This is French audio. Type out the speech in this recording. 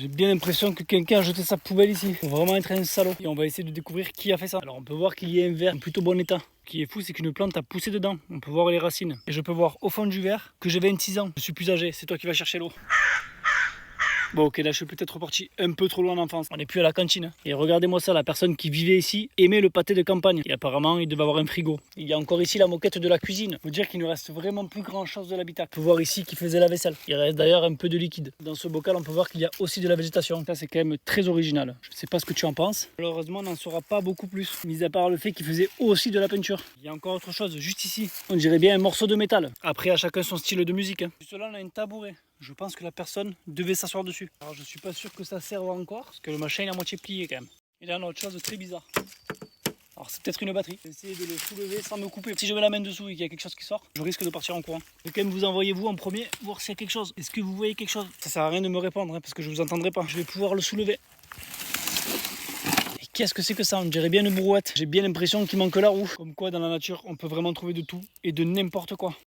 J'ai bien l'impression que quelqu'un a jeté sa poubelle ici. Faut vraiment être un salaud. Et on va essayer de découvrir qui a fait ça. Alors on peut voir qu'il y a un verre en plutôt bon état. Ce qui est fou, c'est qu'une plante a poussé dedans. On peut voir les racines. Et je peux voir au fond du verre que j'ai 26 ans. Je suis plus âgé, c'est toi qui vas chercher l'eau. Bon ok, là je suis peut-être reparti un peu trop loin en enfance. On n'est plus à la cantine. Et regardez-moi ça, la personne qui vivait ici aimait le pâté de campagne. Et apparemment il devait avoir un frigo. Il y a encore ici la moquette de la cuisine. Faut dire qu'il ne reste vraiment plus grand chose de l'habitat. On peut voir ici qu'il faisait la vaisselle. Il reste d'ailleurs un peu de liquide. Dans ce bocal on peut voir qu'il y a aussi de la végétation. Ça c'est quand même très original. Je ne sais pas ce que tu en penses. Malheureusement on n'en saura pas beaucoup plus. Mis à part le fait qu'il faisait aussi de la peinture. Il y a encore autre chose juste ici. On dirait bien un morceau de métal. Après à chacun son style de musique. Juste là on a un tabouret. Je pense que la personne devait s'asseoir dessus. Alors je suis pas sûr que ça serve encore, parce que le machin il est à moitié plié quand même. Et là on a autre chose de très bizarre. Alors c'est peut-être une batterie. Je vais essayer de le soulever sans me couper. Si je mets la main dessous et qu'il y a quelque chose qui sort, je risque de partir en courant. Je vais quand même vous envoyer vous en premier, voir s'il y a quelque chose. Est-ce que vous voyez quelque chose? Ça sert à rien de me répondre, parce que je vous entendrai pas. Je vais pouvoir le soulever. Qu'est-ce que c'est que ça? On dirait bien une brouette. J'ai bien l'impression qu'il manque la roue. Comme quoi dans la nature on peut vraiment trouver de tout et de n'importe quoi.